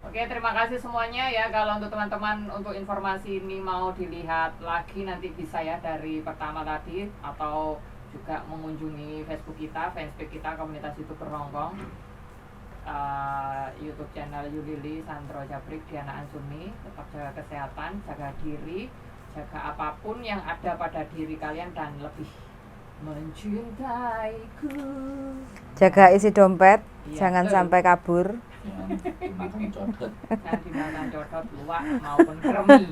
Oke, terima kasih semuanya ya. Kalau untuk teman-teman untuk informasi ini mau dilihat lagi nanti bisa ya dari pertama tadi atau juga mengunjungi Facebook kita, fanspage kita Komunitas YouTuber Hongkong, YouTube channel Yulili, Sandro Jabrik, Diana Ansumi. Tetap jaga kesehatan, jaga diri, jaga apapun yang ada pada diri kalian dan lebih mencintaiku. Jaga isi dompet, Iya, jangan sampai kabur. Makan codot. Jangan dimakan codot, luwak maupun kremi.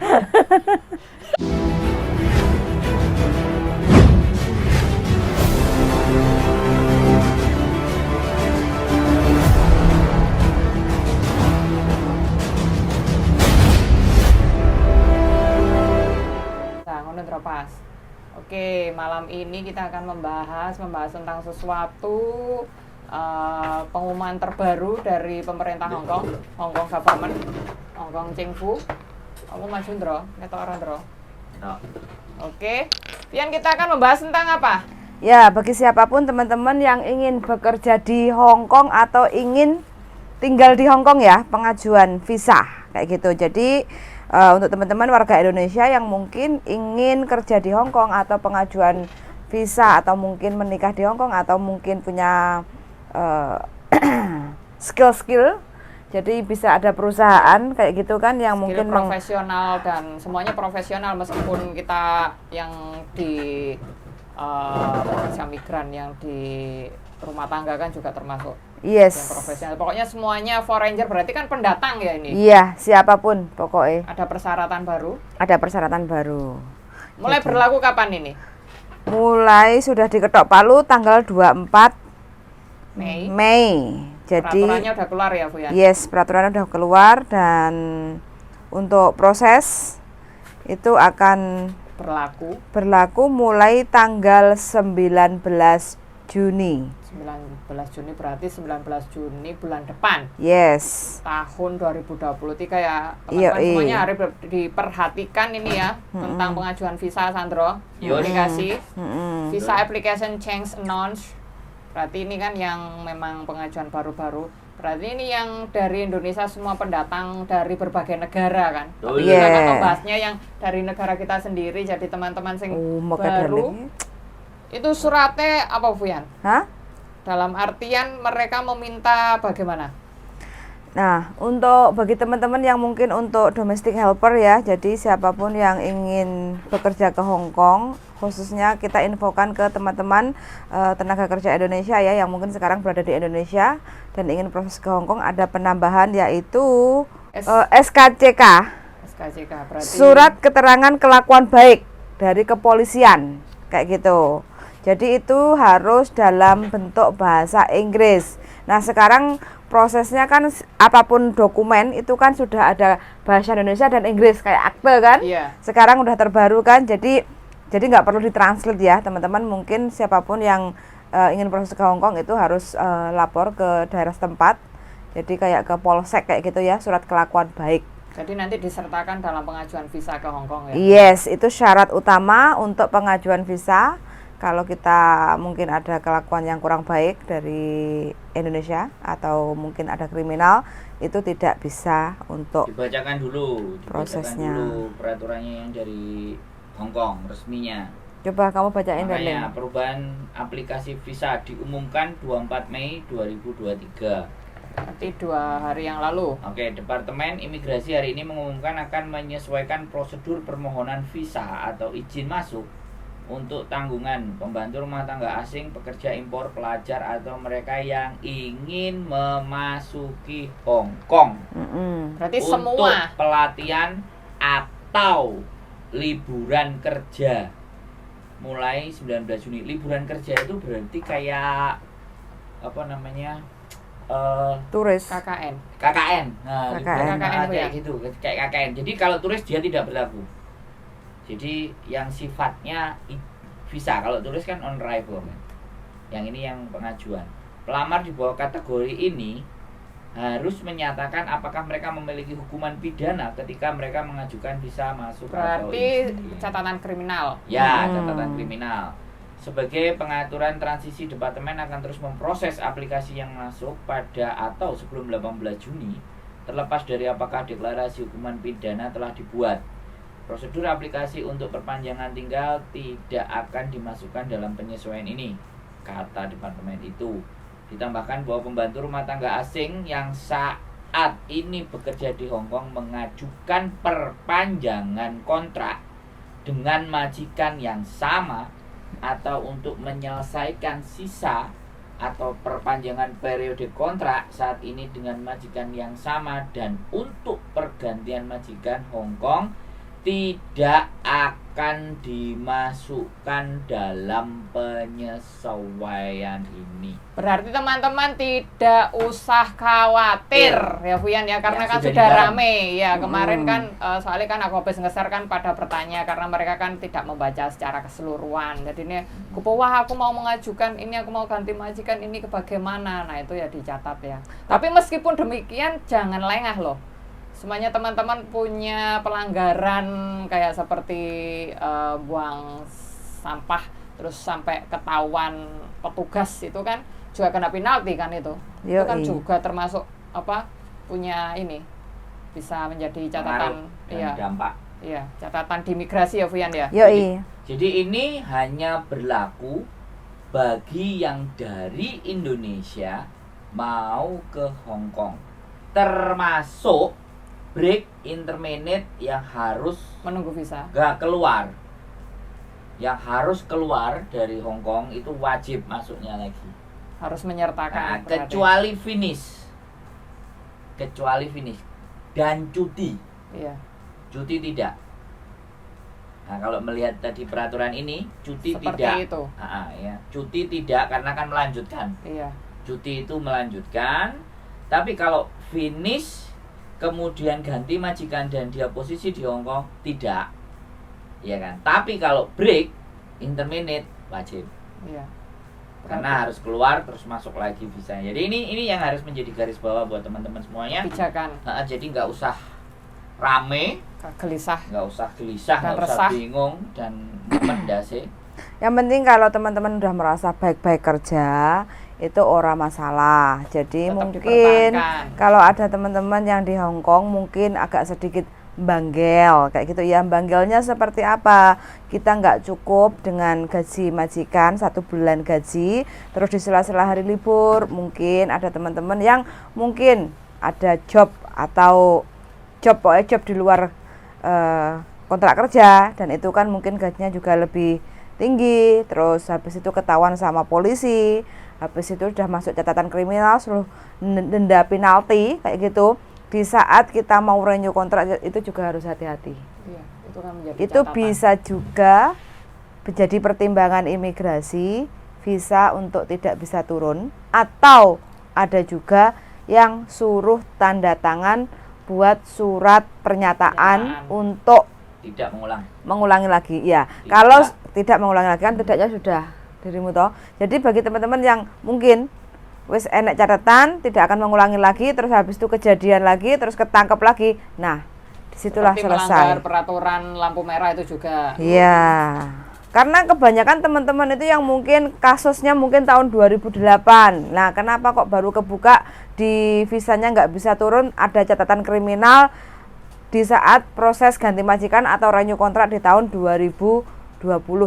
Nah, ngono pas. Oke, malam ini kita akan membahas tentang sesuatu pengumuman terbaru dari pemerintah Hongkong government, Hongkong Chengfu. Aku maju ndro, ketok ora ndro. Nah, Oke. Pian kita akan membahas tentang apa? Ya, bagi siapapun teman-teman yang ingin bekerja di Hong Kong atau ingin tinggal di Hong Kong ya, pengajuan visa kayak gitu. Jadi untuk teman-teman warga Indonesia yang mungkin ingin kerja di Hong Kong atau pengajuan visa atau mungkin menikah di Hong Kong atau mungkin punya skill-skill, jadi bisa ada perusahaan kayak gitu kan yang Skill mungkin profesional dan semuanya profesional meskipun kita yang di pekerja migran yang di rumah tangga kan juga termasuk yang yes, profesional. Pokoknya semuanya foreigner berarti kan pendatang ya ini. iya siapapun pokoknya Ada persyaratan baru. ada persyaratan baru. Mulai Gitu. berlaku kapan ini? Mulai sudah diketok palu tanggal 24 Mei. Mei. Jadi Peraturannya udah keluar ya, Bu ya? yes, peraturannya udah keluar dan untuk proses itu akan berlaku mulai tanggal 19 Juni. 19 Juni berarti 19 Juni bulan depan. Yes. Tahun 2023 ya. Iya, Teman-teman semuanya harus diperhatikan ini ya tentang pengajuan visa Sandro. Yo. Aplikasi Mm-mm. visa application change announce. Berarti ini kan yang memang pengajuan baru-baru. Berarti ini yang dari Indonesia semua pendatang dari berbagai negara kan. Oh, Tapi iya. kita akan bahasnya yang dari negara kita sendiri. Jadi teman-teman sing Maka baru darling. itu suratnya apa Fuyan? Hah? Dalam artian mereka meminta bagaimana? Nah, untuk bagi teman-teman yang mungkin untuk domestic helper ya, jadi siapapun yang ingin bekerja ke Hong Kong, khususnya kita infokan ke teman-teman tenaga kerja Indonesia ya, yang mungkin sekarang berada di Indonesia dan ingin proses ke Hong Kong, ada penambahan yaitu SKCK, SKCK berarti Surat Keterangan Kelakuan Baik dari Kepolisian, kayak gitu. Jadi itu harus dalam bentuk bahasa Inggris. Nah sekarang prosesnya kan apapun dokumen itu kan sudah ada bahasa Indonesia dan Inggris kayak akte kan. Iya. Sekarang udah terbaru kan, jadi nggak perlu ditranslate ya teman-teman. Mungkin siapapun yang ingin proses ke Hong Kong itu harus lapor ke daerah setempat. Jadi kayak ke Polsek kayak gitu ya, surat kelakuan baik. Jadi nanti disertakan dalam pengajuan visa ke Hong Kong ya. Yes, itu syarat utama untuk pengajuan visa. Kalau kita mungkin ada kelakuan yang kurang baik dari Indonesia atau mungkin ada kriminal, itu tidak bisa untuk dibacakan dulu prosesnya. dulu peraturannya yang dari Hong Kong resminya. Coba kamu bacain Makanya darling. perubahan aplikasi visa diumumkan 24 Mei 2023. Berarti 2 hari yang lalu. Oke, Departemen Imigrasi hari ini mengumumkan akan menyesuaikan prosedur permohonan visa atau izin masuk untuk tanggungan pembantu rumah tangga asing, pekerja impor, pelajar atau mereka yang ingin memasuki Hong Kong Berarti untuk semua pelatihan atau liburan kerja mulai 19 Juni. Liburan kerja itu berarti kayak apa namanya? Turis. KKN. KKN. Nah, KKN. liburan ya? kayak gitu, kayak KKN. Jadi kalau turis dia tidak berlaku. Jadi yang sifatnya visa, kalau turis kan on arrival kan. Yang ini yang pengajuan. Pelamar di bawah kategori ini harus menyatakan apakah mereka memiliki hukuman pidana ketika mereka mengajukan visa masuk atau Berarti izin. catatan kriminal. Ya, catatan kriminal. Sebagai pengaturan transisi, departemen akan terus memproses aplikasi yang masuk pada atau sebelum 18 Juni terlepas dari apakah deklarasi hukuman pidana telah dibuat. Prosedur aplikasi untuk perpanjangan tinggal tidak akan dimasukkan dalam penyesuaian ini, kata departemen itu. Ditambahkan bahwa pembantu rumah tangga asing yang saat ini bekerja di Hong Kong mengajukan perpanjangan kontrak dengan majikan yang sama atau untuk menyelesaikan sisa atau perpanjangan periode kontrak saat ini dengan majikan yang sama dan untuk pergantian majikan Hong Kong tidak akan dimasukkan dalam penyesuaian ini. Berarti teman-teman tidak usah khawatir ya Fuyan ya, karena Ya, kan sudah sudah dilarang. rame ya kemarin kan soalnya kan aku habis ngeser kan pada bertanya karena mereka kan tidak membaca secara keseluruhan. Jadi ini wah aku mau mengajukan ini, aku mau ganti majikan ini ke bagaimana. Nah itu ya dicatat ya. Tapi meskipun demikian jangan lengah loh. Semuanya teman-teman punya pelanggaran kayak seperti buang sampah terus sampai ketahuan petugas itu kan juga kena penalti kan itu. Itu kan juga termasuk punya ini bisa menjadi catatan dan dampak. Iya, catatan di migrasi ya Fuyan ya. Jadi ini hanya berlaku bagi yang dari Indonesia mau ke Hong Kong, termasuk break intermediate yang harus menunggu visa. Gak keluar. Yang harus keluar dari Hong Kong itu wajib masuknya lagi. Harus menyertakan. Nah, kecuali finish. Dan cuti. Iya. Cuti tidak. Nah, kalau melihat tadi peraturan ini, cuti seperti tidak. Itu. Ya. Cuti tidak karena kan melanjutkan. Iya. Cuti itu melanjutkan. Tapi kalau finish kemudian ganti majikan dan dia posisi di Hong Kong tidak, ya kan? Tapi kalau break intermediate wajib, iya. Karena harus keluar terus masuk lagi visanya. Jadi ini yang harus menjadi garis bawah buat teman-teman semuanya. Kebijakan. Jadi nggak usah rame, gelisah, nggak usah resah, bingung dan mendase. Yang penting kalau teman-teman udah merasa baik-baik kerja itu ora masalah. Jadi tetap mungkin kalau ada teman-teman yang di Hong Kong mungkin agak sedikit banggel kayak gitu ya. Banggelnya seperti apa? Kita nggak cukup dengan gaji majikan 1 bulan gaji, terus di sela-sela hari libur mungkin ada teman-teman yang mungkin ada job atau job di luar kontrak kerja dan itu kan mungkin gajinya juga lebih tinggi, terus habis itu ketahuan sama polisi, habis itu udah masuk catatan kriminal, suruh denda penalti kayak gitu. Di saat kita mau renew kontrak itu juga harus hati-hati. Iya, itu kan menjadi itu catatan. Bisa juga menjadi pertimbangan imigrasi, visa untuk tidak bisa turun, atau ada juga yang suruh tanda tangan buat surat pernyataan untuk tidak mengulangi lagi ya. Kalau tidak mengulangi lagi kan tidaknya sudah dirimu toh. Jadi bagi teman-teman yang mungkin wis enek catatan tidak akan mengulangi lagi, terus habis itu kejadian lagi, terus ketangkep lagi, nah disitulah seperti selesai. Melanggar peraturan lampu merah itu juga. Iya, karena kebanyakan teman-teman itu yang mungkin kasusnya mungkin tahun 2008. Nah kenapa kok baru kebuka di visanya nggak bisa turun, ada catatan kriminal di saat proses ganti majikan atau renew kontrak di tahun 2020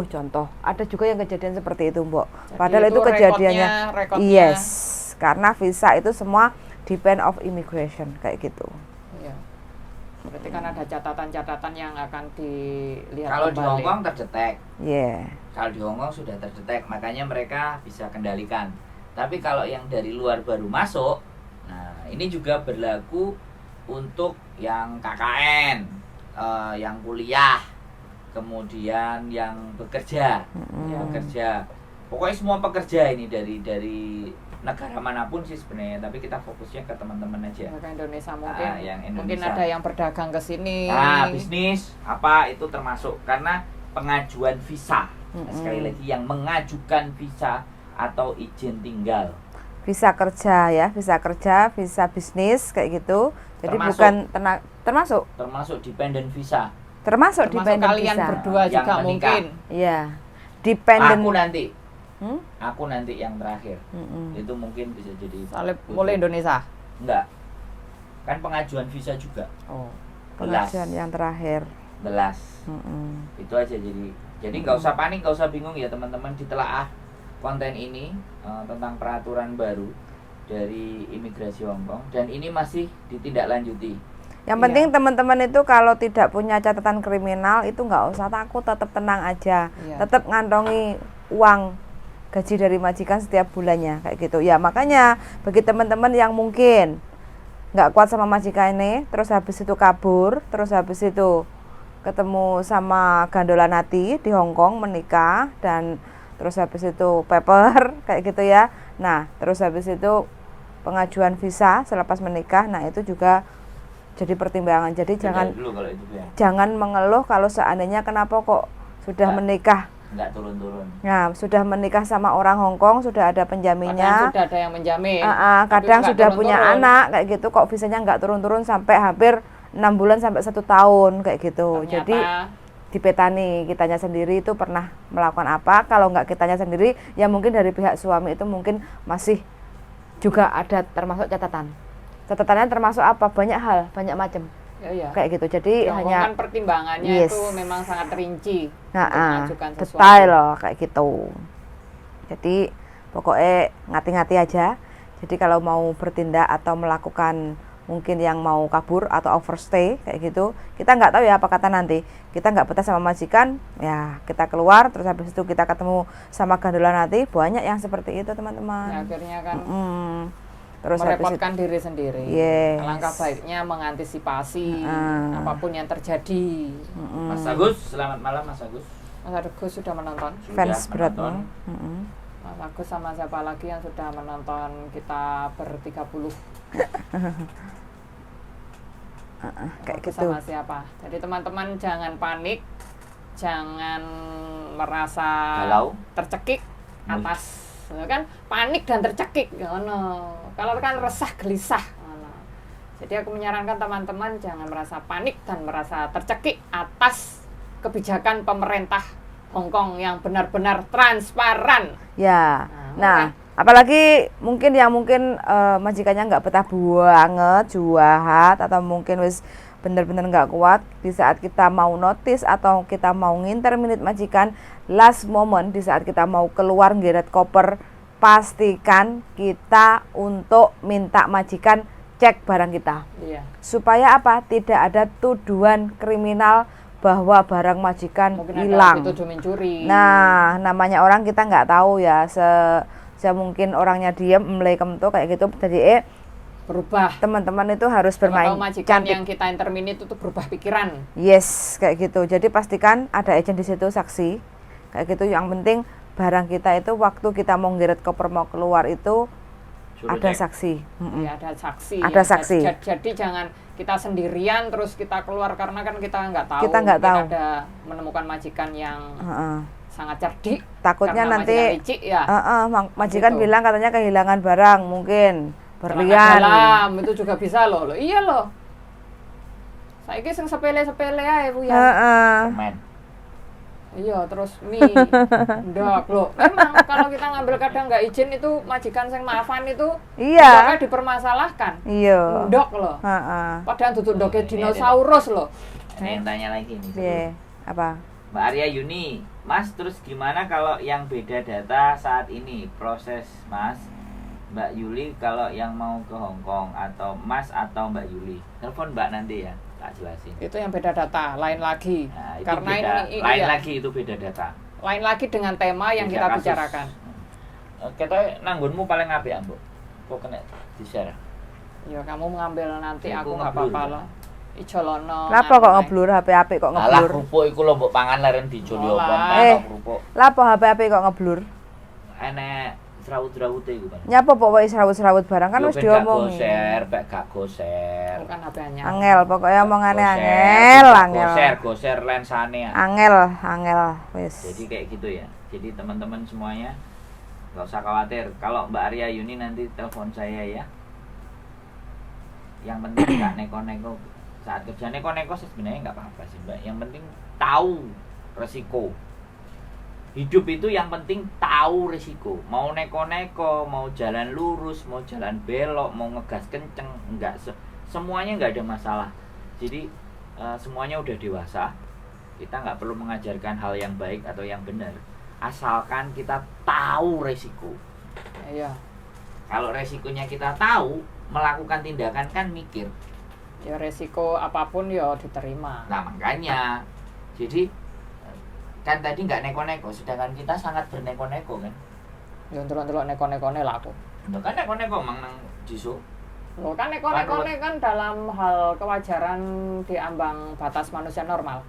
contoh. Ada juga yang kejadian seperti itu, Mbok. Padahal itu kejadiannya rekodnya. Yes, karena visa itu semua depend of immigration kayak gitu. Iya. Berarti kan ada catatan-catatan yang akan dilihat kalau kembali. di Hong Kong terdetek. Yeah. Kalau di Hong Kong sudah terdetek, makanya mereka bisa kendalikan. Tapi kalau yang dari luar baru masuk, nah ini juga berlaku untuk yang KKN, yang kuliah, kemudian yang bekerja, pokoknya semua pekerja ini dari negara manapun sih sebenarnya, tapi kita fokusnya ke teman-teman aja. Ke Indonesia mungkin, yang Indonesia. Mungkin ada yang berdagang ke sini. Bisnis apa itu termasuk karena pengajuan visa. Sekali lagi yang mengajukan visa atau izin tinggal. Visa kerja ya, visa bisnis kayak gitu. Jadi termasuk dependent visa. Termasuk dependent kalian visa. Berdua yang juga menikah. Mungkin. Iya. Dependent. Aku nanti yang terakhir. Itu mungkin bisa jadi Soalnya mulai Indonesia. Enggak. kan pengajuan visa juga. Oh, Belas. pengajuan yang terakhir. Belas. Mm-mm. Itu aja, jadi nggak usah panik, nggak usah bingung ya teman-teman, ditelaah konten ini tentang peraturan baru dari imigrasi Hong Kong, dan ini masih ditindaklanjuti. Yang Iya. penting teman-teman itu kalau tidak punya catatan kriminal itu nggak usah takut, tetap tenang aja, Iya. tetap ngantongi uang gaji dari majikan setiap bulannya kayak gitu. Ya makanya bagi teman-teman yang mungkin nggak kuat sama majikan ini, terus habis itu kabur, terus habis itu ketemu sama gandolan hati di Hong Kong, menikah, dan terus habis itu paper kayak gitu ya. Nah terus habis itu pengajuan visa selepas menikah, nah itu juga jadi pertimbangan. Jadi Beda dulu kalau itu ya, jangan mengeluh kalau seandainya kenapa kok sudah Nggak. menikah. nggak turun-turun. Nah, sudah menikah sama orang Hong Kong, sudah ada Kadang penjaminnya. sudah ada yang menjamin. Tapi Kadang nggak sudah punya turun-turun. anak kayak gitu, kok visanya nggak turun-turun sampai hampir 6 bulan sampai 1 tahun kayak gitu. Ternyata Jadi dipetani kitanya sendiri itu pernah melakukan apa. Kalau nggak kitanya sendiri, ya mungkin dari pihak suami itu mungkin masih juga ada termasuk catatan. Catatannya termasuk apa? Banyak hal, banyak macam ya. kayak gitu. Jadi Ya, hanya kan pertimbangannya Yes. itu memang sangat rinci untuk nah, mengajukan sesuatu. detail loh kayak gitu. Jadi pokoknya ngati-ngati aja. Jadi kalau mau bertindak atau melakukan mungkin yang mau kabur atau overstay kayak gitu, kita nggak tahu ya apa kata nanti. Kita nggak betah sama majikan, ya kita keluar, terus habis itu kita ketemu sama gandolan nanti. Banyak yang seperti itu Ya, teman-teman. akhirnya kan Terus habis itu merepotkan diri sendiri. Yes. Alangkah baiknya mengantisipasi apapun yang terjadi. Mas Agus, selamat malam Mas Agus. Mas Agus sudah menonton. Sudah fans beratmu. menonton. Mas Agus sama siapa lagi yang sudah menonton kita ber-30? Kayak Agus gitu. sama siapa? Jadi teman-teman jangan panik, jangan merasa Galau. tercekik atas kan panik dan tercekik ngono. Kalau kan resah gelisah ngono. Jadi aku menyarankan teman-teman jangan merasa panik dan merasa tercekik atas kebijakan pemerintah Hong Kong yang benar-benar transparan. Ya. Nah, Nah, apalagi mungkin yang majikannya nggak betah banget, juahat, atau mungkin wis bener-bener nggak kuat di saat kita mau notice atau kita mau nginterminate majikan, last moment di saat kita mau keluar ngeret koper, pastikan kita untuk minta majikan cek barang kita. Iya. Supaya apa? Tidak ada tuduhan kriminal bahwa barang majikan Mungkin hilang. ada dituduh mencuri. Nah, namanya orang kita nggak tahu ya, mungkin orangnya diem melekem tuh kayak gitu. Jadi berubah. teman-teman itu harus Siapa bermain tahu majikan cantik. yang kita interminate itu berubah pikiran. Yes, kayak gitu. Jadi pastikan ada agent di situ, saksi. Kayak gitu. Yang penting barang kita itu waktu kita mau ngeret koper mau keluar itu Suruh ada cek. saksi. Ya, ada saksi. Ada ya. saksi. Jadi jangan kita sendirian terus kita keluar karena kan kita nggak tahu. Kita nggak Mungkin tahu. ada menemukan majikan yang Heeh. sangat cerdik. Takutnya karena nanti majikan licik ya. majikan Gitu. bilang katanya kehilangan barang, mungkin Celana berlian. dalam itu juga bisa loh. Iya loh. Saiki sing sepele-sepele ae Bu ya. Heeh. Permen. Iya, terus mie. Ndak loh. Memang kalau kita ngambil kadang nggak izin itu majikan sing maafan itu Iya. ndoknya dipermasalahkan. Iya. Ndok loh. Heeh. Padahal duduk ndoknya Ini dinosaurus loh. Ada yang tanya lagi nih. Piye? Apa? Mbak Arya Yuni, Mas, terus gimana kalau yang beda data saat ini proses Mas, Mbak Yuli kalau yang mau ke Hong Kong atau Mas atau Mbak Yuli? Telepon Mbak nanti ya, tak jelasin. Itu yang beda data, lain lagi. Nah, itu Karena beda, ini lain iya, lagi itu beda data. lain lagi dengan tema yang Beda kita kasus. bicarakan. Kita nanggunmu paling apik, Mbok. Kok kena di-share? Ya kamu mengambil nanti Ya, aku aku nggak ngeblur, apa-apa kan? loh. Ijolono. Lapo kok ngeblur HP kok Alah, ngeblur? kerupuk iku lho mbok pangan leren dijoli Olah. opo Eh. kerupuk. Lapo HP kok ngeblur? Enek serawut-serawute iku kan. Nyapa pokoknya serawut-serawut barang kan Yo, wis ben gak diomongi. goser, bek gak goser. Bukan HP-nya. Angel pokoknya omongane Goser, angel, gak angel. Goser lensane ya. Angel wis. Jadi kayak gitu ya. Jadi teman-teman semuanya nggak usah khawatir. Kalau Mbak Arya Yuni nanti telepon saya ya. Yang penting nggak neko-neko saat kerja. Neko-neko sebenarnya nggak apa-apa sih Mbak. Yang penting tahu resiko. Hidup itu yang penting tahu resiko. Mau neko-neko, mau jalan lurus, mau jalan belok, mau ngegas kenceng, semuanya nggak ada masalah. Jadi semuanya udah dewasa, kita nggak perlu mengajarkan hal yang baik atau yang benar, asalkan kita tahu resiko. Iya. Kalau resikonya kita tahu, melakukan tindakan kan mikir. Ya resiko apapun ya diterima. Nah makanya, jadi kan tadi nggak neko-neko, sedangkan kita sangat berneko-neko kan. Ya ndelok-ndelok neko-nekone lah aku. Loh kan neko-neko mang nang jisu. Loh kan neko-nekone kan dalam hal kewajaran di ambang batas manusia normal.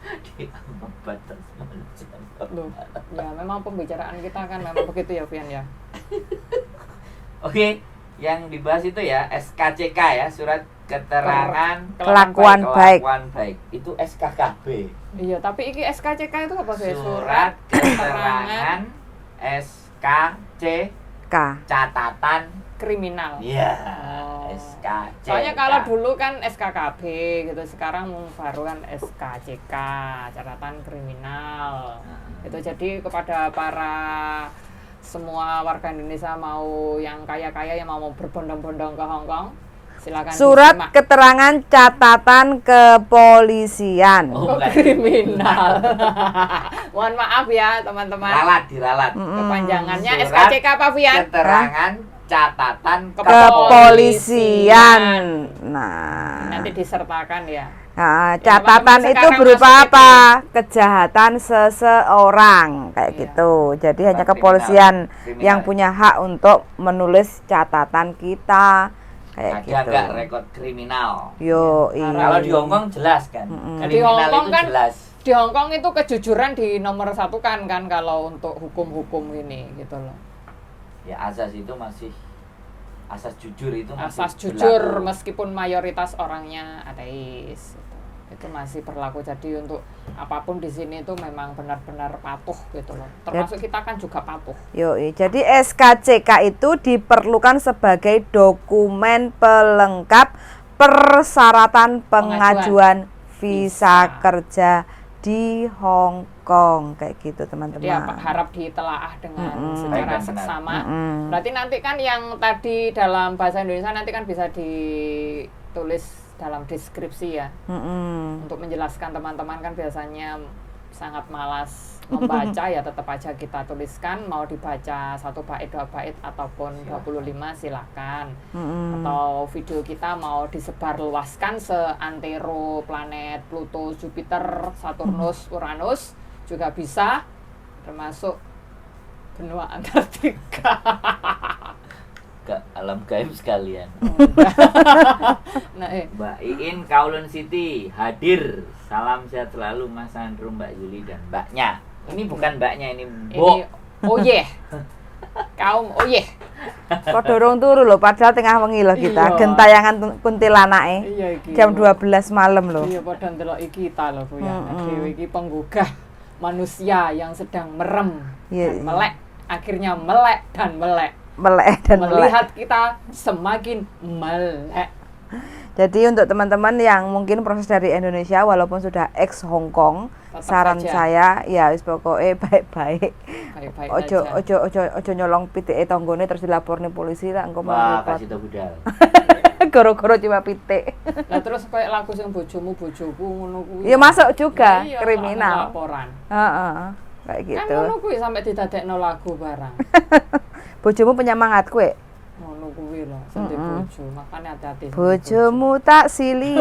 Di ambang batas manusia Loh, normal. ya memang pembicaraan kita kan memang begitu ya Vian ya. Oke, yang dibahas itu ya SKCK ya, surat keterangan Kelakuan baik. kelakuan baik. Itu SKKB. Iya, tapi iki SKCK itu apa sih? Surat keterangan SKC K. catatan. kriminal. Iya, Oh. SKCK. Soalnya kalau dulu kan SKKB gitu, sekarang baru kan SKCK, catatan kriminal. Itu jadi kepada para semua warga Indonesia mau yang kaya-kaya yang mau berbondong-bondong ke Hong Kong, silakan Surat disimak. keterangan catatan kepolisian. Oh, bukan. Kriminal. Mohon maaf ya teman-teman. Diralat. Kepanjangannya Surat SKCK apa Vian? Keterangan catatan Kepolisian. Nah, Nanti disertakan ya. nah, Ya, catatan memang itu sekarang berupa masuk apa? Kejahatan seseorang kayak Iya. gitu. Jadi hanya Kriminal. kepolisian Kriminal. yang punya hak untuk menulis catatan kita kayak Ada gitu. nggak rekod kriminal? Yo, Kalau di Hongkong jelas kan. Di Kriminal Hongkong itu kan jelas. di Hongkong itu kejujuran di nomor satu kan kalau untuk hukum-hukum ini gitu loh. Ya asas itu masih asas jujur itu masih Asas jujur berlaku. meskipun mayoritas orangnya ateis gitu. Itu masih berlaku, jadi untuk apapun di sini itu memang benar-benar patuh gitu loh. Termasuk kita kan juga patuh. Yoi, jadi SKCK itu diperlukan sebagai dokumen pelengkap persyaratan pengajuan visa Visa. kerja di Hong Kong kayak gitu Jadi teman-teman. harap ditelaah dengan Baik secara dan benar. seksama. Mm-mm. Berarti nanti kan yang tadi dalam bahasa Indonesia nanti kan bisa ditulis dalam deskripsi ya. Mm-mm. Untuk menjelaskan teman-teman kan biasanya sangat malas membaca ya, tetap aja kita tuliskan, mau dibaca 1 bait 2 bait ataupun 25 silakan. Mm-mm. Atau video kita mau disebar luaskan seantero planet Pluto, Jupiter, Saturnus, Uranus juga bisa, termasuk benua Antartika. Ke alam gaib sekalian. Nah, Mbak Iin Kowloon City hadir. Salam sehat selalu Mas Andrew, Mbak Yuli dan Mbaknya. Ini bukan Mbaknya, ini ini Mbok. oh yeah. Kaum oh yeah. Kok dorong turu loh, padahal tengah wengi loh kita. Iya. Gentayangan kuntilanake. Iya iki. Jam 12 malam loh. Iya, padha ndelok kita lho Bu ya. Mm-mm. Dewe iki penggugah manusia yang sedang merem Iya, dan iya. melek, akhirnya melek dan melek. Melek dan melek. Melihat kita semakin melek. Jadi untuk teman-teman yang mungkin proses dari Indonesia walaupun sudah ex Hong Kong, Tetap saran saja. saya ya wis pokoknya baik-baik. Baik-baik Ojo saja. ojo nyolong pitike tanggane terus dilaporne polisi lah engko Wah, mau kasih tau budal. Goro-goro cuma pitik. Lah terus kayak lagu sing bojomu bojoku ngono kuwi. Ya masuk juga Iya, kriminal. laporan. Heeh. Kayak Kan gitu. ngono kuwi sampai didadekno lagu barang. Bojomu penyemangat kue. Ngono kuwi lho, sendiri bojo. Makane hati-hati. sendiri Bojomu tak silie.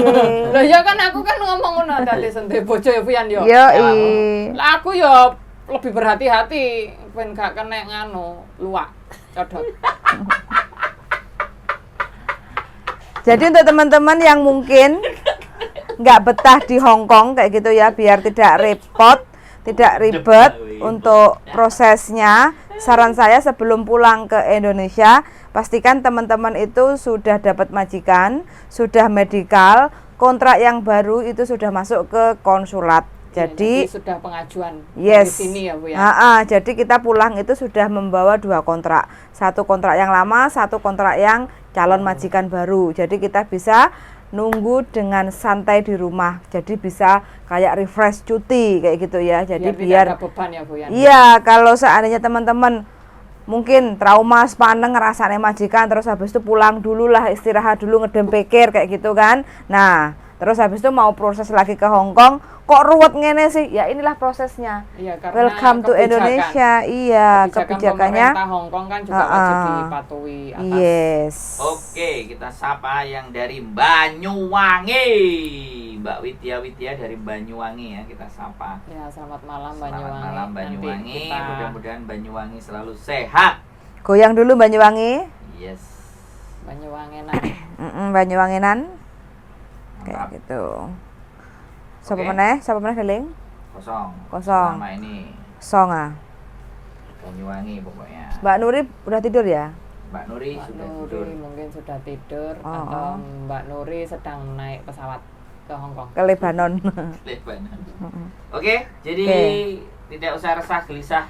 Lah ya kan aku kan ngomong ngono hati-hati sendiri bojo ya Fian yo. Yoi. Lah aku ya lebih berhati-hati ben gak kena nganu luwak codot. Jadi untuk teman-teman yang mungkin nggak betah di Hong Kong kayak gitu ya, biar tidak repot, tidak ribet untuk prosesnya, saran saya sebelum pulang ke Indonesia, pastikan teman-teman itu sudah dapat majikan, sudah medikal, kontrak yang baru itu sudah masuk ke konsulat. Jadi sudah pengajuan yes. di sini ya Bu ya. Jadi kita pulang itu sudah membawa 2 kontrak. 1 kontrak yang lama, 1 kontrak yang calon majikan baru. Jadi kita bisa nunggu dengan santai di rumah. Jadi bisa kayak refresh cuti kayak gitu ya. Jadi tidak biar ada beban ya Bu ya. iya, kalau seandainya teman-teman mungkin trauma sepaneng ngerasane majikan, terus habis itu pulang dulu lah, istirahat dulu, ngedem pikir kayak gitu kan. Nah, terus habis itu mau proses lagi ke Hong Kong, kok ruwet ngene sih? Ya inilah prosesnya. Iya, karena Welcome to Indonesia. Iya, kebijakannya. Pemerintah Hong Kong kan juga wajib dipatuhi atas. Yes. Oke, kita sapa yang dari Banyuwangi. Mbak Widya dari Banyuwangi ya, kita sapa. Ya, selamat malam Selamat Banyuwangi. malam Nanti Banyuwangi. kita- Mudah-mudahan Banyuwangi selalu sehat. Goyang dulu Banyuwangi. Yes. Banyuwangenan. Banyuwanginan. Kayak Mantap. gitu. Siapa Oke. meneh? Siapa meneh Deling? Kosong. Kosong. Selama ini Songa. Banyuwangi pokoknya. Mbak Nuri udah tidur ya? Mbak Nuri Mbak sudah Nuri tidur. mungkin sudah tidur Oh, atau oh. Mbak Nuri sedang naik pesawat ke Hong Kong. Ke Lebanon. Lebanon. Oke, jadi Oke. tidak usah resah gelisah,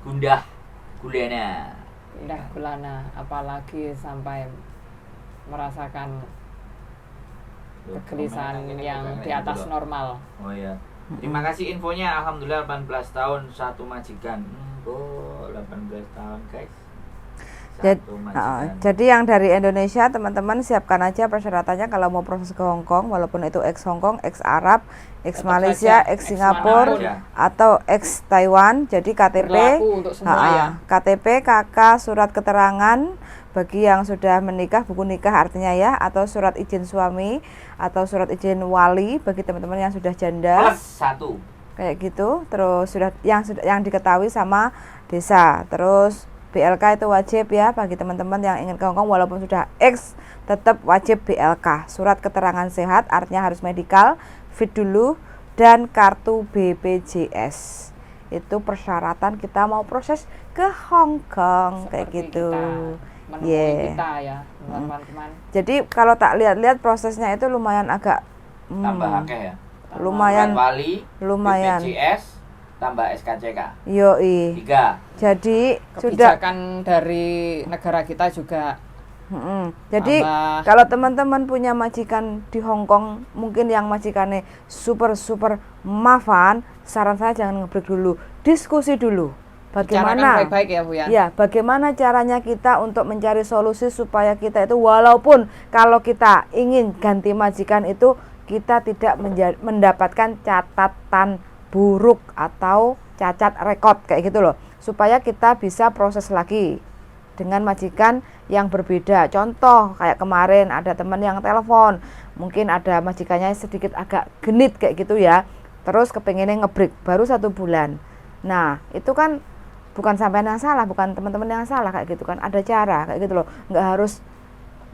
gundah gulana. Indah gulana, apalagi sampai merasakan Loh, kegelisahan komen ini yang bukan di kayak atas gitu loh. normal. Oh iya. Terima kasih infonya. Alhamdulillah 18 tahun satu majikan. Oh, 18 tahun, guys. Satu majikan. Jadi yang dari Indonesia teman-teman siapkan aja persyaratannya kalau mau proses ke Hong Kong, walaupun itu ex Hong Kong, ex Arab, ex Tetap Malaysia, saja, ex ex Singapura, mana aja. atau ex Taiwan. Jadi KTP, Berlaku untuk semua ya. KTP, KK, surat keterangan bagi yang sudah menikah, buku nikah artinya ya, atau surat izin suami, atau surat izin wali bagi teman-teman yang sudah janda. Plus 1. Kayak gitu. Terus sudah yang diketahui sama desa. Terus BLK itu wajib ya bagi teman-teman yang ingin ke Hong Kong walaupun sudah X, tetap wajib BLK. Surat keterangan sehat artinya harus medical, fit dulu, dan kartu BPJS. Itu persyaratan kita mau proses ke Hong Kong kayak Seperti gitu. kita menemui Yeah. kita ya, teman-teman. Jadi kalau tak lihat-lihat prosesnya itu lumayan agak Tambah akeh ya. lumayan Surat wali, lumayan. BPJS, tambah SKCK. Yoi. 3. Jadi sudah Kebijakan dari negara kita juga Jadi tambah. kalau teman-teman punya majikan di Hong Kong, mungkin yang majikannya super mafan, saran saya jangan ngebreak dulu, diskusi dulu. bicarakan Bagaimana? baik-baik ya Bu ya. Ya, bagaimana caranya kita untuk mencari solusi supaya kita itu walaupun kalau kita ingin ganti majikan itu kita tidak mendapatkan catatan buruk atau cacat rekod kayak gitu loh. Supaya kita bisa proses lagi dengan majikan yang berbeda. Contoh kayak kemarin ada teman yang telepon, mungkin ada majikannya sedikit agak genit kayak gitu ya. Terus kepengennya ngebreak baru 1 bulan. Nah, itu kan bukan sampean yang salah, bukan teman-teman yang salah kayak gitu kan. Ada cara kayak gitu loh. Nggak harus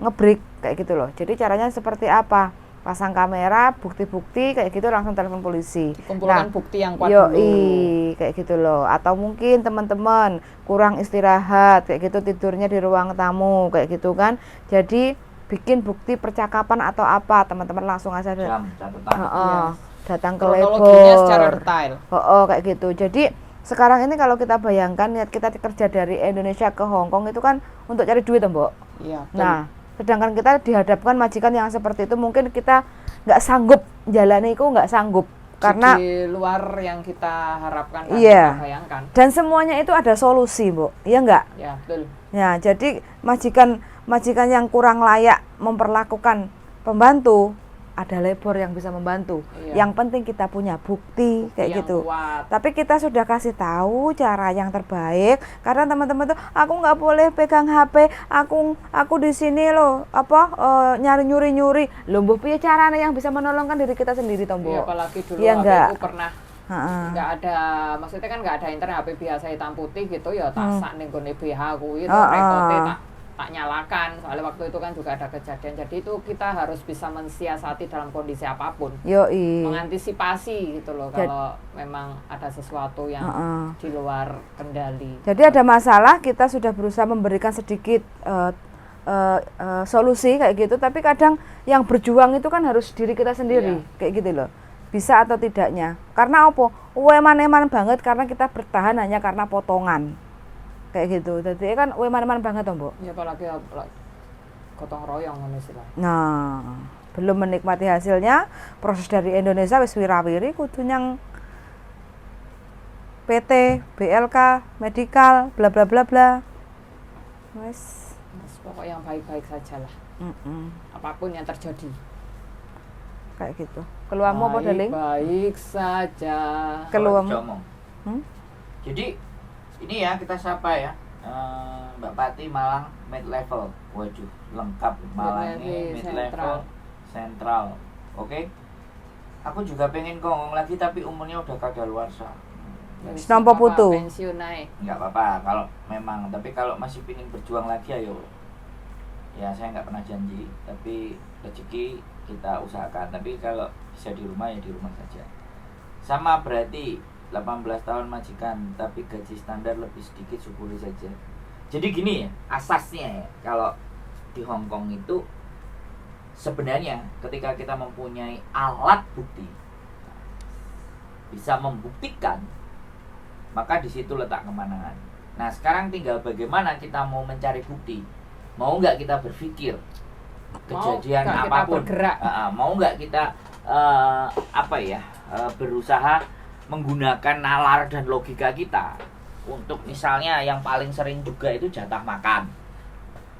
ngebreak kayak gitu loh. Jadi caranya seperti apa? Pasang kamera, bukti-bukti kayak gitu langsung telepon polisi. Kumpulkan bukti yang kuat dulu. Yoi, kayak gitu loh. Atau mungkin teman-teman kurang istirahat kayak gitu, tidurnya di ruang tamu kayak gitu kan. Jadi bikin bukti percakapan atau apa, teman-teman langsung aja Jam catatan. datang ke Kronologinya labor. secara detail. Kayak gitu. Jadi sekarang ini kalau kita bayangkan niat kita kerja dari Indonesia ke Hong Kong itu kan untuk cari duit, Mbok. Iya. Nah, sedangkan kita dihadapkan majikan yang seperti itu mungkin kita nggak sanggup jalani itu, nggak sanggup karena di luar yang kita harapkan dan Iya. kita bayangkan. dan semuanya itu ada solusi, Mbok. Iya nggak? Ya, betul. Ya, jadi majikan yang kurang layak memperlakukan pembantu, ada labor yang bisa membantu. Iya. Yang penting kita punya bukti kayak Yang gitu. kuat. Tapi kita sudah kasih tahu cara yang terbaik karena teman-teman tuh aku nggak boleh pegang HP, aku di sini loh nyari nyuri. Loh mbok piye caranya yang bisa menolongkan diri kita sendiri toh, Iya, Mbok? apalagi dulu Iya HP enggak? ku pernah Heeh. nggak ada, maksudnya kan nggak ada internet, HP biasa hitam putih gitu ya, tak sak ning gone BH kuwi Heeh. rekote tak nyalakan, soalnya waktu itu kan juga ada kejadian. Jadi itu kita harus bisa mensiasati dalam kondisi apapun, Yoi. mengantisipasi gitu loh kalau memang ada sesuatu yang Heeh. di luar kendali. Jadi ada masalah kita sudah berusaha memberikan sedikit solusi kayak gitu, tapi kadang yang berjuang itu kan harus diri kita sendiri kayak gitu loh. Bisa atau tidaknya. Karena apa? Eman-eman banget karena kita bertahan hanya karena potongan. Kayak gitu. Jadi kan eman-eman banget toh, Mbok. Ya apalagi gotong royong ngono istilah. Nah, belum menikmati hasilnya, proses dari Indonesia wis wirawiri kudu nyang PT, BLK, medical, bla bla bla bla. Wes. Pokok yang baik-baik saja lah. Apapun yang terjadi. Kayak gitu. Keluarmu apa, Darling? Baik saja. Keluarmu. Ngomong. Jadi ini ya kita sapa ya. Mbak Pati Malang mid level. Waduh, lengkap Malang ini mid level sentral. Oke. Aku juga pengen ngomong lagi tapi umurnya udah kadaluarsa. Nampa putu. Pensiun naik. Enggak apa-apa kalau memang, tapi kalau masih pengen berjuang lagi ayo. Ya saya nggak pernah janji, tapi rezeki kita usahakan. Tapi kalau bisa di rumah ya di rumah saja. Sama berarti 18 tahun majikan, tapi gaji standar lebih sedikit, syukuri saja. Jadi gini ya, asasnya ya, kalau di Hong Kong itu sebenarnya ketika kita mempunyai alat bukti, bisa membuktikan, maka di situ letak kemenangan. Nah sekarang tinggal bagaimana kita mau mencari bukti. Mau nggak kita berpikir kejadian apapun, mau nggak kita berusaha menggunakan nalar dan logika kita untuk misalnya yang paling sering juga itu jatah makan,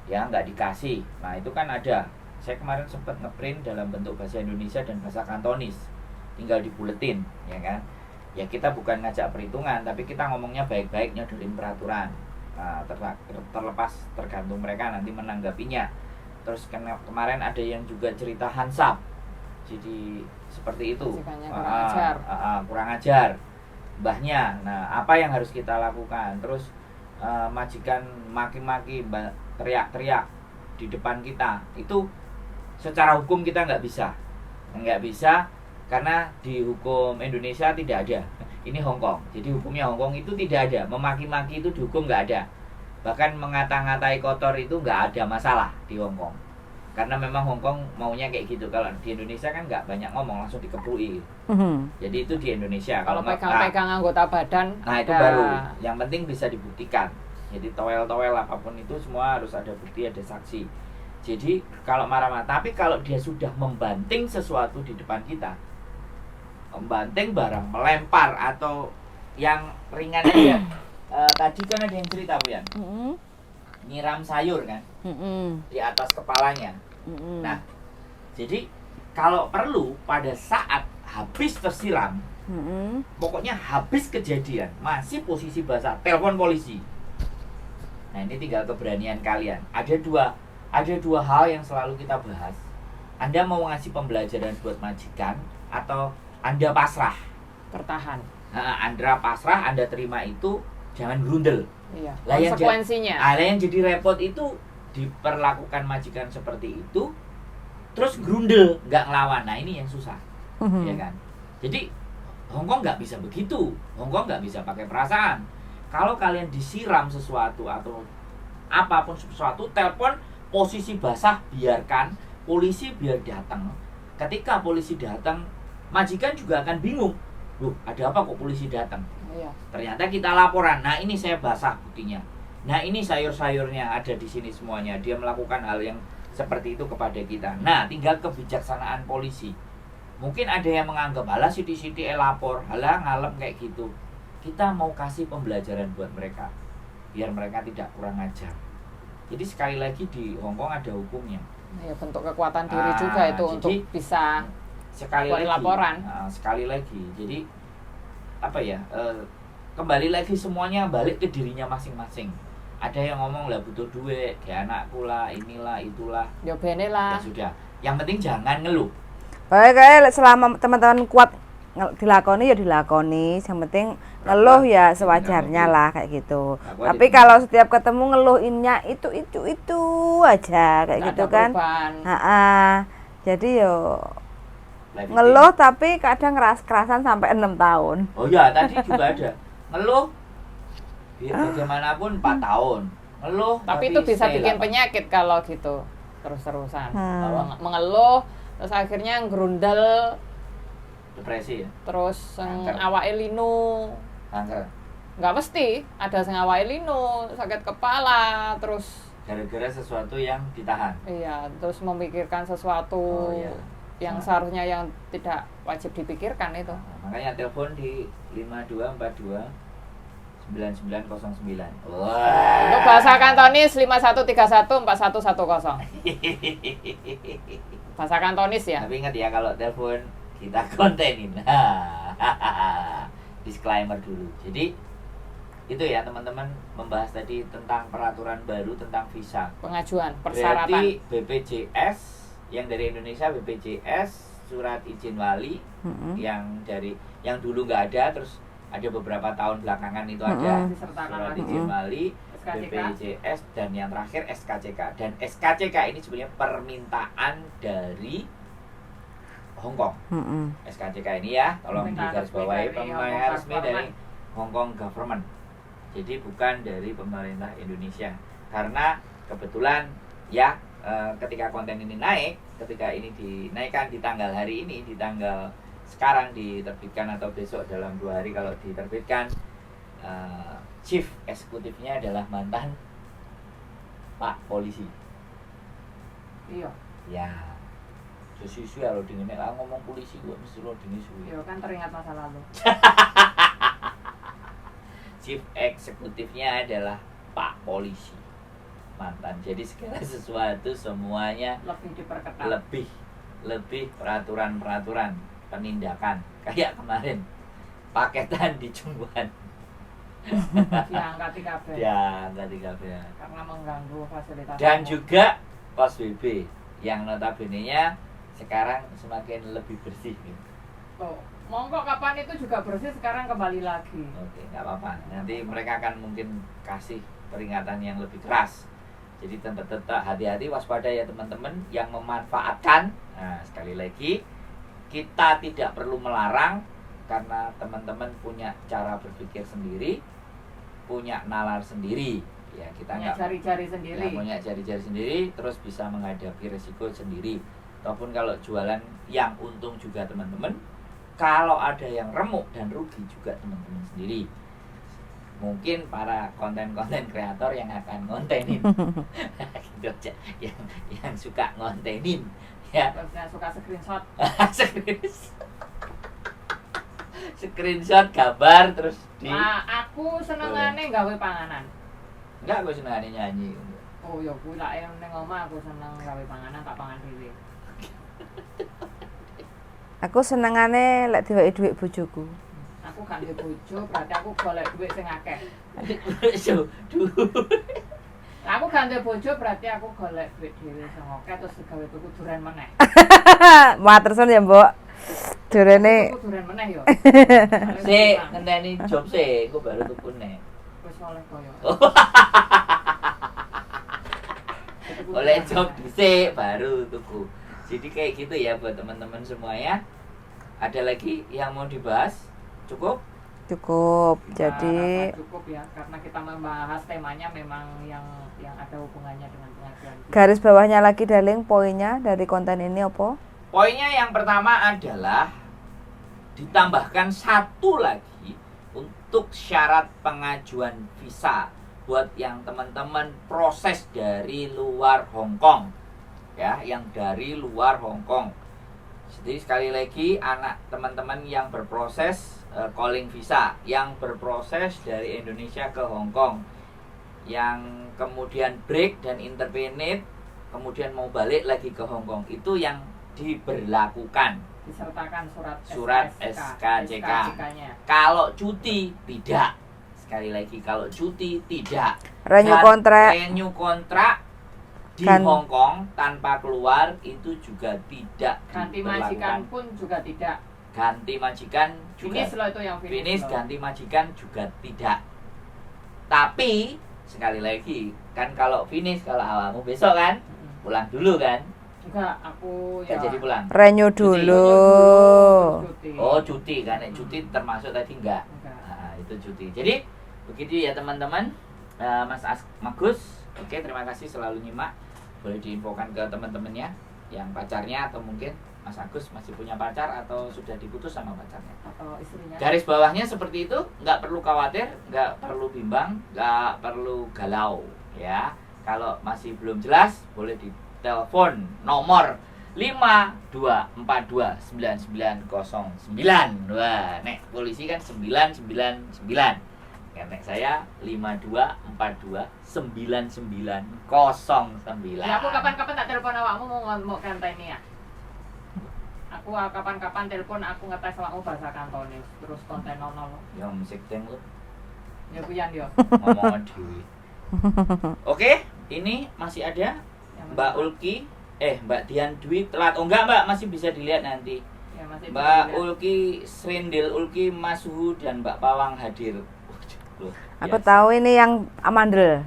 ya nggak dikasih. Nah itu kan ada. Saya kemarin sempat ngeprint dalam bentuk bahasa Indonesia dan bahasa Kantonis, tinggal dibuletin, ya kan. Ya kita bukan ngajak perhitungan, tapi kita ngomongnya baik-baik, nyodorin peraturan. Nah, terlepas tergantung mereka nanti menanggapinya. Terus kemarin ada yang juga cerita hansap, jadi seperti itu. Kurang ajar mbahnya. Nah apa yang harus kita lakukan? Terus majikan maki-maki, teriak-teriak di depan kita, itu secara hukum kita nggak bisa karena di hukum Indonesia tidak ada. Ini Hong Kong, jadi hukumnya Hong Kong itu tidak ada. Memaki-maki itu dihukum nggak ada. Bahkan mengata-ngatai kotor itu nggak ada masalah di Hong Kong. Karena memang Hong Kong maunya kayak gitu. Kalau di Indonesia kan nggak banyak ngomong, langsung dikeprui. Jadi itu di Indonesia. Kalau pegang-pegang anggota badan, nah itu baru. Yang penting bisa dibuktikan. Jadi towel-towel apapun itu semua harus ada bukti, ada saksi. Jadi kalau marah-marah, tapi kalau dia sudah membanting sesuatu di depan kita, membanting barang, melempar atau yang ringan aja. Tadi kan ada yang cerita Bu Yan, nyiram sayur kan di atas kepalanya. Nah, jadi kalau perlu pada saat habis tersiram, pokoknya habis kejadian, masih posisi basah, telepon polisi. Nah ini tinggal keberanian kalian. Ada dua hal yang selalu kita bahas. Anda mau ngasih pembelajaran buat majikan atau Anda pasrah, bertahan. Anda pasrah, Anda terima itu, jangan grundel. Iya. Konsekuensinya. Yang jadi repot itu diperlakukan majikan seperti itu, terus grundel, nggak ngelawan. Nah ini yang susah, ya kan? Jadi Hongkong nggak bisa begitu. Hongkong nggak bisa pakai perasaan. Kalau kalian disiram sesuatu atau apapun sesuatu, telepon posisi basah, biarkan polisi biar datang. Ketika polisi datang, majikan juga akan bingung. Loh, ada apa kok polisi datang? Iya. Ternyata kita laporan. Nah, ini saya basah buktinya. Nah, ini sayur-sayurnya ada di sini semuanya. Dia melakukan hal yang seperti itu kepada kita. Nah, tinggal kebijaksanaan polisi. Mungkin ada yang menganggap, halah siti-siti lapor, halah ngalem kayak gitu. Kita mau kasih pembelajaran buat mereka, biar mereka tidak kurang ajar. Jadi sekali lagi di Hongkong ada hukumnya. Ya, bentuk kekuatan diri juga itu untuk bisa sekali buat lagi laporan. Sekali lagi. Jadi kembali lagi semuanya balik ke dirinya masing-masing. Ada yang ngomong lah butuh duit, ya anakku lah, inilah, itulah. Ya bene lah. Ya sudah. Yang penting jangan ngeluh. Kayak selama teman-teman kuat dilakoni ya dilakoni. Yang penting ngeluh ya sewajarnya lah kayak gitu. Tapi kalau setiap ketemu ngeluhinnya itu aja kayak gitu kan. Jadi yo ngeluh tapi kadang kerasan sampai 6 tahun. Oh ya, tadi juga ada. Ngeluh biar bagaimanapun 4 tahun. Ngeluh tapi itu bisa bikin penyakit kalau gitu terus-terusan. Kalau mengeluh terus akhirnya ngerundel, depresi ya. Terus awake linu. Kanker. Enggak mesti, ada sing awake linu, sakit kepala, terus gara-gara sesuatu yang ditahan. Iya, terus memikirkan sesuatu yang seharusnya yang tidak wajib dipikirkan itu. Makanya telepon di 5242 9909. Untuk Wah. bahasa Kantonis 51314110. Bahasa Kantonis ya. Tapi ingat ya kalau telepon kita kontenin. Disclaimer dulu. Jadi itu ya teman-teman, membahas tadi tentang peraturan baru tentang visa. Pengajuan, persyaratan. Berarti BPJS yang dari Indonesia, BPJS surat izin wali yang dulu nggak ada, terus ada beberapa tahun belakangan itu ada Disertakan surat lagi. izin wali, SKCK. BPJS, dan yang terakhir SKCK. Dan SKCK ini sebenarnya permintaan dari Hong Kong. SKCK ini ya, tolong Permintaan digarisbawahi, resmi dari permintaan Hong Kong resmi dari Hong Kong government. Jadi bukan dari pemerintah Indonesia. Karena kebetulan ya ketika konten ini naik, ketika ini dinaikkan di tanggal hari ini, di tanggal sekarang diterbitkan atau besok dalam 2 hari kalau diterbitkan, chief eksekutifnya adalah mantan Pak Polisi. Iya. Ya, susu ya lo dingin lah ngomong polisi gue mesti lo dingin suwi. Iya kan teringat masa lalu. Chief eksekutifnya adalah Pak Polisi mantan. Jadi segala sesuatu semuanya Lebih diperketat. lebih peraturan penindakan kayak kemarin paketan di Jumbuhan Diangkat IKB. ya tadi kabeh. Karena mengganggu fasilitas. Dan umum. juga pos BB yang notabene-nya sekarang semakin lebih bersih gitu. Tuh, monggo kapan itu juga bersih, sekarang kembali lagi. Oke, nggak apa-apa. Nanti mereka akan mungkin kasih peringatan yang lebih keras. Jadi tetap hati-hati, waspada ya teman-teman yang memanfaatkan. Nah, sekali lagi kita tidak perlu melarang karena teman-teman punya cara berpikir sendiri, punya nalar sendiri. Ya, kita Punya nggak jari-jari sendiri. ya, punya jari-jari sendiri, terus bisa menghadapi resiko sendiri. Ataupun kalau jualan yang untung juga teman-teman, kalau ada yang remuk dan rugi juga teman-teman sendiri. Mungkin para konten-konten kreator yang akan ngontenin gitu aja, yang suka ngontenin ya. Terus yang suka screenshot. Screenshot gambar terus di Nah, aku senengane gawe panganan. enggak, gue seneng nyanyi. Oh ya kuwi lak ning omah aku seneng gawe panganan, tak pangan dhewe. Aku senengane lek diweki dhuwit bojoku. Aku gak duwe bojo, berarti aku golek duit sing akeh. Aku gak duwe bojo, berarti aku golek duit dhewe sing akeh terus digawe tuku duren meneh. Matursun ya, Mbok. Durene Tuku duren meneh yo. Sik, ngenteni job sik, engko baru tuku nek. Wis oleh koyo. Oleh job dhisik baru tuku. Jadi kayak gitu ya buat teman-teman semua ya. Ada lagi yang mau dibahas? Cukup? cukup. Kita Jadi rasa cukup ya, karena kita membahas temanya memang yang ada hubungannya dengan pengajuan. garis bawahnya lagi darling, poinnya dari konten ini apa? Poinnya yang pertama adalah ditambahkan satu lagi untuk syarat pengajuan visa buat yang teman-teman proses dari luar Hong Kong ya, yang dari luar Hong Kong. Jadi sekali lagi anak teman-teman yang berproses calling visa, yang berproses dari Indonesia ke Hong Kong, yang kemudian break dan intervenit, kemudian mau balik lagi ke Hong Kong, itu yang diberlakukan Disertakan surat SKCK. Kalau cuti tidak. Sekali lagi kalau cuti tidak. Renew Dan kontrak. renew kontrak di Kan- Hong Kong tanpa keluar itu juga tidak Ganti diberlakukan. majikan pun juga tidak. Ganti majikan juga Finish loh itu yang finish. finish, loh. ganti majikan juga tidak. Tapi sekali lagi kan kalau finish, kalau awakmu besok kan pulang dulu kan, Juga aku gak ya. jadi pulang. Renew Cuti. dulu. Cuti. Oh cuti kan, nek cuti termasuk tadi enggak. Enggak. Nah, itu cuti. Jadi begitu ya teman-teman. Magus, oke, terima kasih selalu nyimak. Boleh diinfokan ke teman-temannya yang pacarnya, atau mungkin Mas Agus masih punya pacar atau sudah diputus sama pacarnya. Atau istrinya. Garis bawahnya seperti itu, nggak perlu khawatir, nggak perlu bimbang, nggak perlu galau ya. Kalau masih belum jelas, boleh ditelepon nomor 52429909. Wah, nek polisi kan 999. Nek saya 52429909. Ya aku kapan-kapan tak telepon awakmu mau kanteni ya. Aku kapan-kapan telepon aku ngetes awakmu bahasa Kantonis terus konten nonol. Ya musik teng lu. Ya kuyan yo. Ngomong dhewe. Oke, ini masih ada Mbak Ulki, Mbak Dian Dwi telat. Oh enggak Mbak, masih bisa dilihat nanti. Ya, masih Mbak bisa Ulki Srindil, Ulki Masuhu dan Mbak Pawang hadir. Aku tahu ini yang amandel.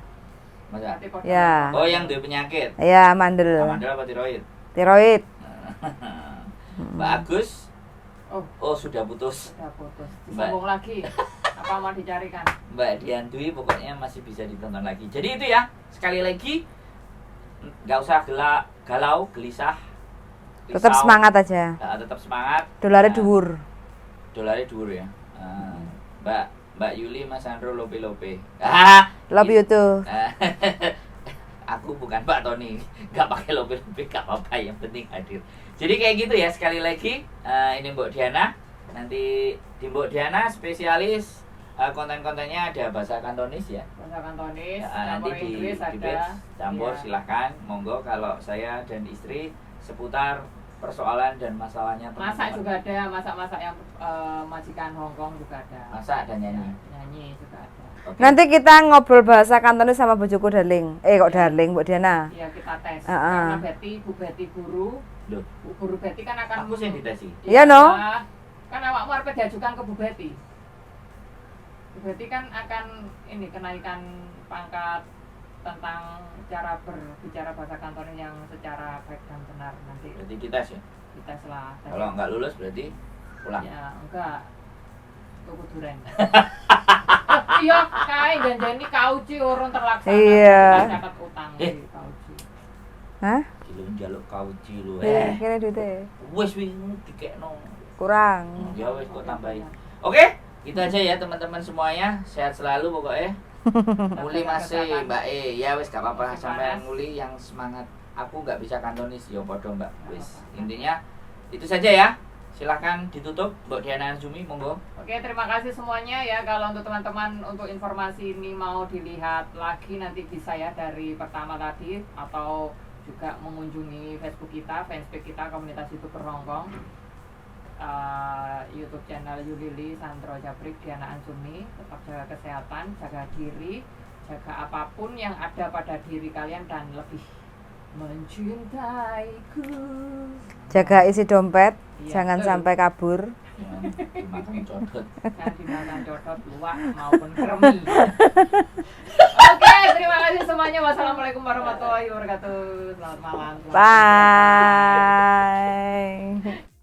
Masa? Ya. Oh, yang ada penyakit. Ya, amandel. Amandel apa tiroid? Tiroid. Mbak Agus. Oh, sudah putus. sudah putus. Disambung lagi. Apa mau dicarikan? Mbak Dian Dwi pokoknya masih bisa ditonton lagi. Jadi itu ya, sekali lagi nggak usah galau, gelisah. Tetap risau. semangat aja. Nah, tetap semangat. Dolarnya Nah, dhuwur. Dolarnya dhuwur ya. Mbak Yuli Mas Andro lope. Love you too. Aku bukan Mbak Tony, nggak pakai lope, nggak apa-apa, yang penting hadir. Jadi kayak gitu ya, sekali lagi ini Mbok Diana. Nanti di Mbok Diana spesialis konten-kontennya ada bahasa Kantonis ya. Bahasa Kantonis, Ya, nanti campur di Inggris ada. page campur Iya. silahkan, monggo kalau saya dan istri seputar persoalan dan masalahnya Masak teman-teman. juga ada, masak-masak yang majikan Hongkong juga ada. Masak dan nyanyi. Ya, nyanyi juga ada. Oke. Nanti kita ngobrol bahasa Kantonis sama bojoku darling. Kok darling, Mbak Diana. Iya, kita tes. Heeh. Karena Bu Betty guru. Loh, Guru Betty kan akan aku sih ditesi. Iya, no? Kan awakmu arep diajukan ke Bu Betty. Bu Betty kan akan ini kenaikan pangkat tentang cara berbicara bahasa Kantonis yang secara baik dan benar nanti Berarti kita sih. kita setelah Kalau nggak lulus berarti pulang. ya enggak tuku duren. Iya, kae janjani kauci urung terlaksana. Iya. Kita dapat utang di kauci. Hah? Lu njaluk kauci lu. Kene duite. Wis dikekno. Kurang. Ya wis kok tambahin. Oke, itu aja ya teman-teman semuanya. Sehat selalu pokoknya. Nguli masih Mbak ya wis gak apa-apa sampai nguli yang semangat. Aku nggak bisa Kantonis ya podo Mbak. Wis intinya itu saja ya. Silahkan ditutup Mbak Diana Zumi monggo. Oke, terima kasih semuanya ya. Kalau untuk teman-teman untuk informasi ini mau dilihat lagi nanti bisa ya dari pertama tadi atau juga mengunjungi Facebook kita, fanspage kita komunitas YouTuber Hongkong. YouTube channel Yulili Sandro Jabrik Diana Ansumi. Tetap jaga kesehatan, jaga diri, jaga apapun yang ada pada diri kalian dan lebih mencintaiku. Jaga isi dompet, Iya, jangan betul. sampai kabur. Dimakan codot. Kan dimakan codot, luwak maupun kermi. Oke, terima kasih semuanya. Wassalamualaikum warahmatullahi wabarakatuh. Selamat malam. Selamat Bye.